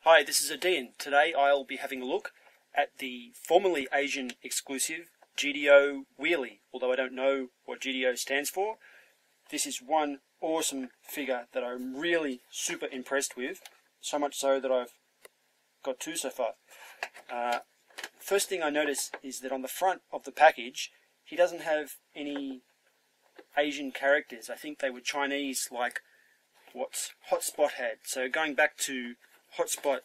Hi, this is Odeean. Today I'll be having a look at the formerly Asian exclusive GDO Wheelie. Although I don't know what GDO stands for, this is one awesome figure that I'm really super impressed with. So much so that I've got two so far. First thing I notice is that on the front of the package, he doesn't have any Asian characters. I think they were Chinese, like what Hotspot had. So going back to Hotspot,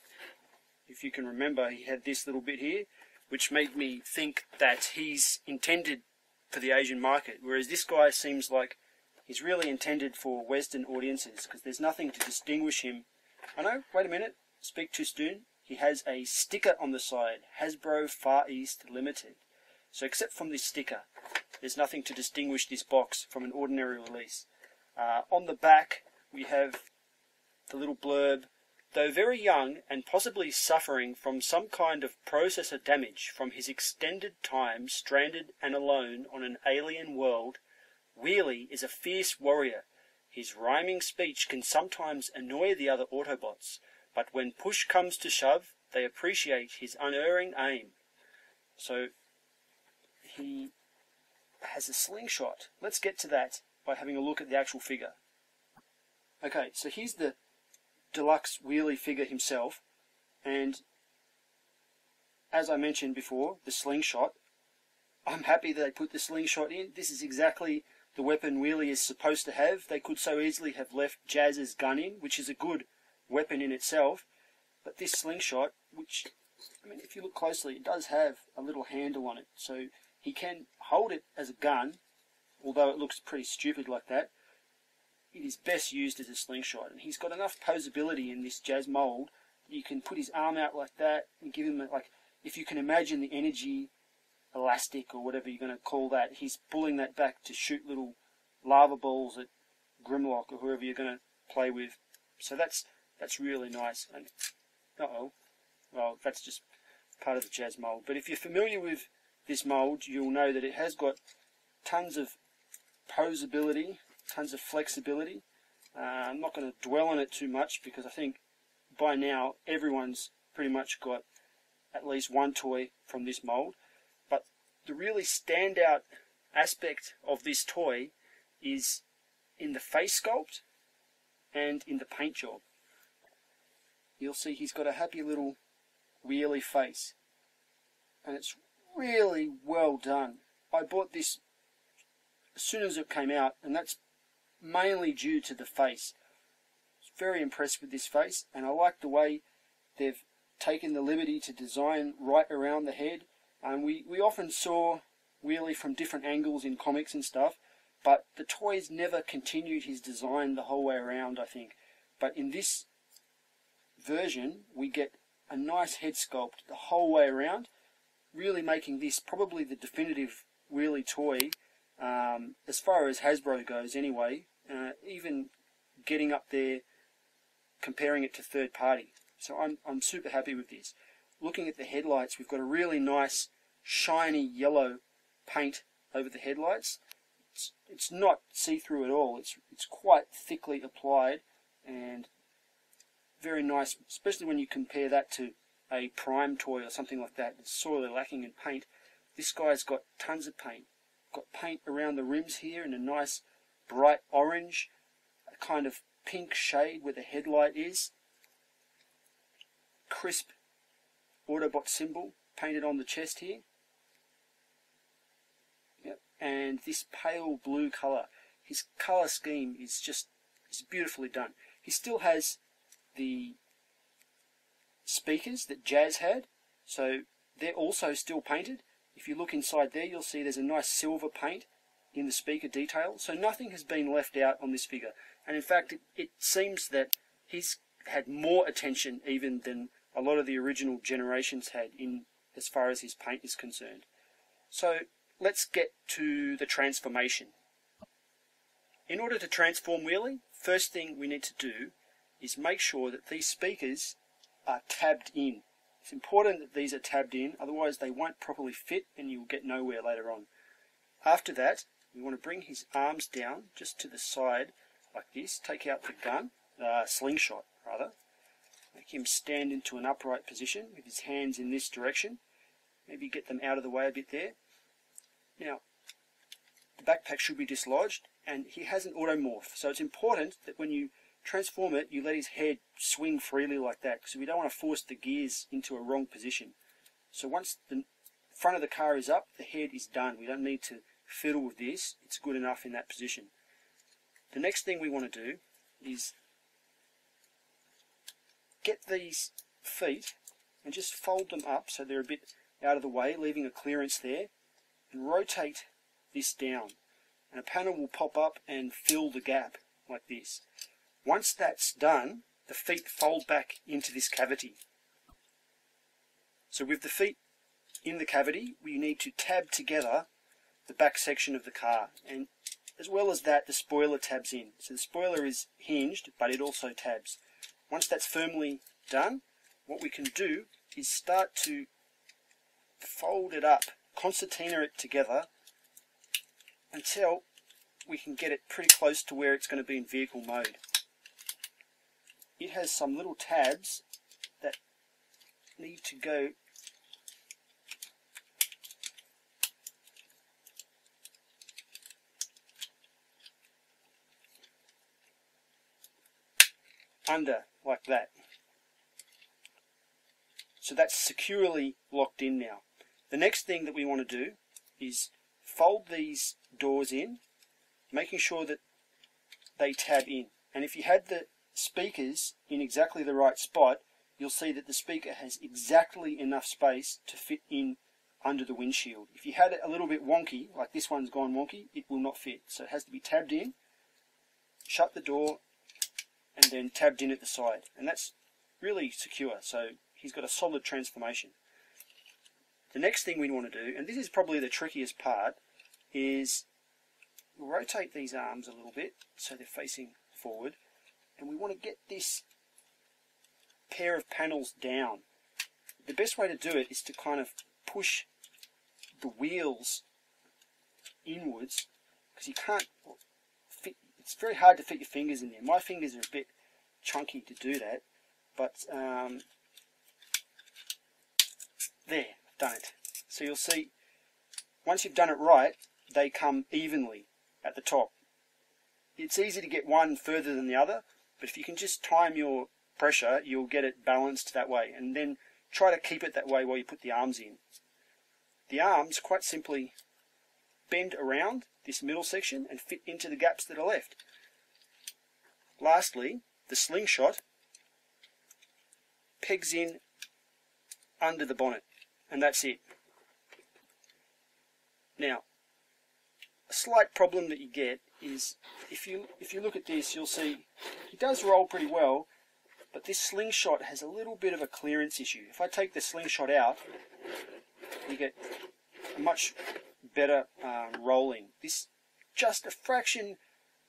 if you can remember, he had this little bit here, which made me think that he's intended for the Asian market, whereas this guy seems like he's really intended for Western audiences, because there's nothing to distinguish him. Oh no, wait a minute, speak too soon. He has a sticker on the side, Hasbro Far East Limited. So except from this sticker, there's nothing to distinguish this box from an ordinary release. On the back, we have the little blurb. Though very young and possibly suffering from some kind of processor damage from his extended time stranded and alone on an alien world, Wheelie is a fierce warrior. His rhyming speech can sometimes annoy the other Autobots, but when push comes to shove, they appreciate his unerring aim. So, he has a slingshot. Let's get to that by having a look at the actual figure. Okay, so here's the deluxe Wheelie figure himself, and as I mentioned before, the slingshot. I'm happy that they put the slingshot in. This is exactly the weapon Wheelie is supposed to have. They could so easily have left Jazz's gun in, which is a good weapon in itself, but this slingshot, which, I mean, if you look closely, it does have a little handle on it, so he can hold it as a gun, although it looks pretty stupid like that. It is best used as a slingshot, and he's got enough posability in this Jazz mold that you can put his arm out like that and give him like, if you can imagine the energy elastic or whatever you're going to call that, he's pulling that back to shoot little lava balls at Grimlock or whoever you're going to play with. So that's really nice. And well, that's just part of the Jazz mold. But if you're familiar with this mold, you'll know that it has got tons of posability, tons of flexibility. I'm not going to dwell on it too much because I think by now everyone's pretty much got at least one toy from this mold. But the really standout aspect of this toy is in the face sculpt and in the paint job. You'll see he's got a happy little Wheelie face, and it's really well done. I bought this as soon as it came out, and that's mainly due to the face. I was very impressed with this face, and I like the way they've taken the liberty to design right around the head. And we often saw Wheelie from different angles in comics and stuff, but the toys never continued his design the whole way around, I think. But in this version, we get a nice head sculpt the whole way around, really making this probably the definitive Wheelie toy, as far as Hasbro goes anyway, even getting up there, comparing it to third party. So I'm super happy with this. Looking at the headlights, we've got a really nice shiny yellow paint over the headlights. It's not see-through at all. It's quite thickly applied and very nice, especially when you compare that to a Prime toy or something like that. It's sorely lacking in paint. This guy's got tons of paint. Got paint around the rims here in a nice bright orange, a kind of pink shade where the headlight is. Crisp Autobot symbol painted on the chest here. Yep. And this pale blue colour. His colour scheme is beautifully done. He still has the speakers that Jazz had, so they're also still painted. If you look inside there, you'll see there's a nice silver paint in the speaker detail, so nothing has been left out on this figure. And in fact, it seems that he's had more attention even than a lot of the original generations had in as far as his paint is concerned. So let's get to the transformation. In order to transform Wheelie, first thing we need to do is make sure that these speakers are tabbed in. It's important that these are tabbed in, otherwise they won't properly fit and you'll get nowhere later on. After that, we want to bring his arms down just to the side like this, take out the gun, slingshot rather. him stand into an upright position with his hands in this direction. Maybe get them out of the way a bit there. Now, the backpack should be dislodged, and he has an automorph, so it's important that when you transform it, you let his head swing freely like that, because we don't want to force the gears into a wrong position. So once the front of the car is up, the head is done. We don't need to fiddle with this. It's good enough in that position. The next thing we want to do is get these feet and just fold them up so they're a bit out of the way, leaving a clearance there, and rotate this down. And a panel will pop up and fill the gap like this. Once that's done, the feet fold back into this cavity. So with the feet in the cavity, we need to tab together the back section of the car, and as well as that, the spoiler tabs in. So the spoiler is hinged, but it also tabs. Once that's firmly done, what we can do is start to fold it up, concertina it together until we can get it pretty close to where it's going to be in vehicle mode. It has some little tabs that need to go under like that. So that's securely locked in now. The next thing that we want to do is fold these doors in, making sure that they tab in. And if you had the speakers in exactly the right spot, you'll see that the speaker has exactly enough space to fit in under the windshield. If you had it a little bit wonky, like this one's gone wonky, it will not fit. So it has to be tabbed in, shut the door, and then tabbed in at the side. And that's really secure, so he's got a solid transformation. The next thing we want to do, and this is probably the trickiest part, is rotate these arms a little bit so they're facing forward, and we want to get this pair of panels down. The best way to do it is to kind of push the wheels inwards, because you can't fit, it's very hard to fit your fingers in there. My fingers are a bit chunky to do that, but there, I've done it. So you'll see, once you've done it right, they come evenly at the top. It's easy to get one further than the other, but if you can just time your pressure, you'll get it balanced that way, and then try to keep it that way while you put the arms in. The arms, quite simply, bend around this middle section and fit into the gaps that are left. Lastly, the slingshot pegs in under the bonnet, and that's it. Now, a slight problem that you get is if you look at this, you'll see he does roll pretty well, but this slingshot has a little bit of a clearance issue. If I take the slingshot out, you get a much better rolling. This just a fraction,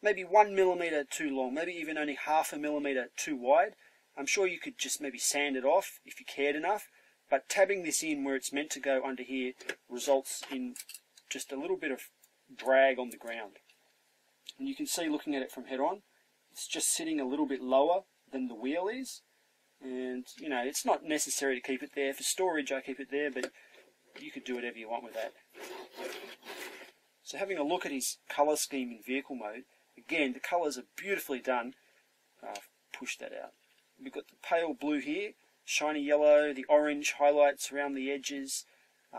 maybe 1 millimeter too long, maybe even only 0.5 millimeter too wide. I'm sure you could just maybe sand it off if you cared enough, but tabbing this in where it's meant to go under here results in just a little bit of drag on the ground. And you can see, looking at it from head on, it's just sitting a little bit lower than the wheel is, and you know, it's not necessary to keep it there. For storage I keep it there, but you could do whatever you want with that. So having a look at his colour scheme in vehicle mode, again the colours are beautifully done. Push that out. We've got the pale blue here, shiny yellow, the orange highlights around the edges.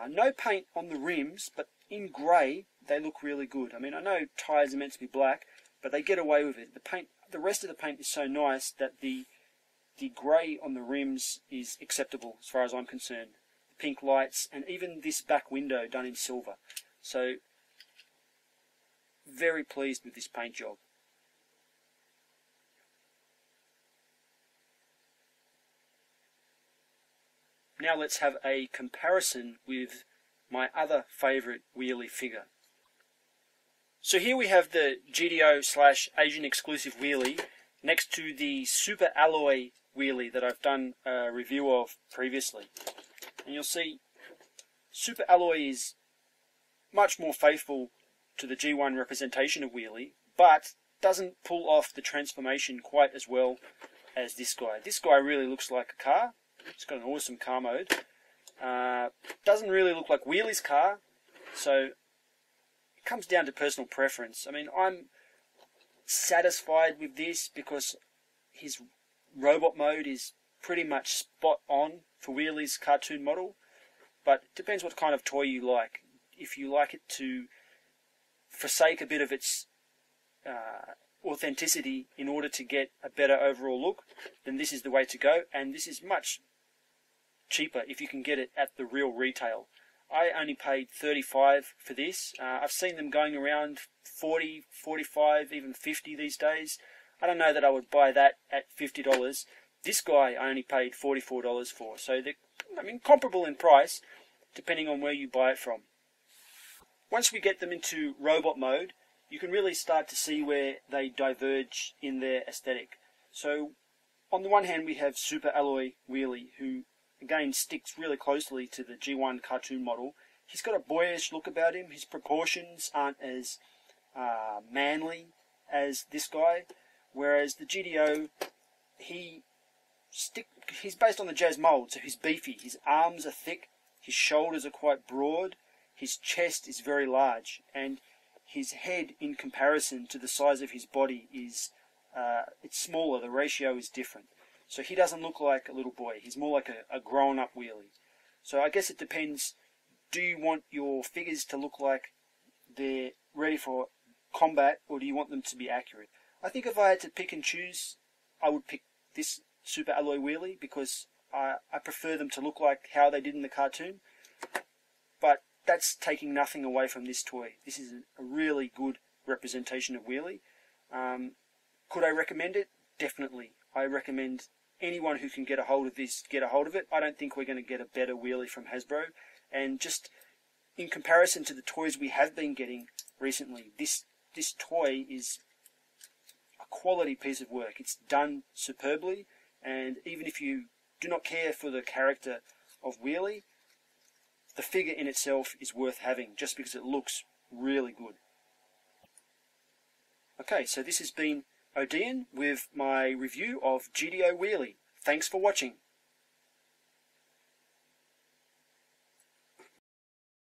No paint on the rims, but in grey they look really good. I mean, I know tyres are meant to be black, but they get away with it. The paint, the rest of the paint is so nice that the grey on the rims is acceptable as far as I'm concerned. The pink lights, and even this back window done in silver. So, very pleased with this paint job. Now let's have a comparison with my other favourite wheelie figure. So here we have the GDO/Asian exclusive wheelie next to the Super Alloy wheelie that I've done a review of previously. And you'll see Super Alloy is much more faithful to the G1 representation of wheelie, but doesn't pull off the transformation quite as well as this guy. This guy really looks like a car. It's got an awesome car mode. Doesn't really look like Wheelie's car, so it comes down to personal preference. I mean, I'm satisfied with this because his robot mode is pretty much spot on for Wheelie's cartoon model, but it depends what kind of toy you like. If you like it to forsake a bit of its authenticity in order to get a better overall look, then this is the way to go, and this is much cheaper if you can get it at the real retail. I only paid $35 for this. I've seen them going around $40, $45, even $50 these days. I don't know that I would buy that at $50. This guy I only paid $44 for, so they're, comparable in price depending on where you buy it from. Once we get them into robot mode, you can really start to see where they diverge in their aesthetic. So on the one hand we have Super Alloy Wheelie, who again sticks really closely to the G1 cartoon model. He's got a boyish look about him. His proportions aren't as manly as this guy, whereas the GDO, he's based on the Jazz mold, so he's beefy. His arms are thick, his shoulders are quite broad, his chest is very large, and his head in comparison to the size of his body is it's smaller. The ratio is different. So he doesn't look like a little boy. He's more like a grown-up Wheelie. So I guess it depends. Do you want your figures to look like they're ready for combat, or do you want them to be accurate? I think if I had to pick and choose, I would pick this Super Alloy Wheelie because I prefer them to look like how they did in the cartoon. But that's taking nothing away from this toy. This is a really good representation of Wheelie. Could I recommend it? Definitely. I recommend anyone who can get a hold of this, get a hold of it. I don't think we're going to get a better Wheelie from Hasbro. And just in comparison to the toys we have been getting recently, this toy is a quality piece of work. It's done superbly, and even if you do not care for the character of Wheelie, the figure in itself is worth having just because it looks really good. Okay, so this has been Odeean with my review of GDO Wheelie. Thanks for watching.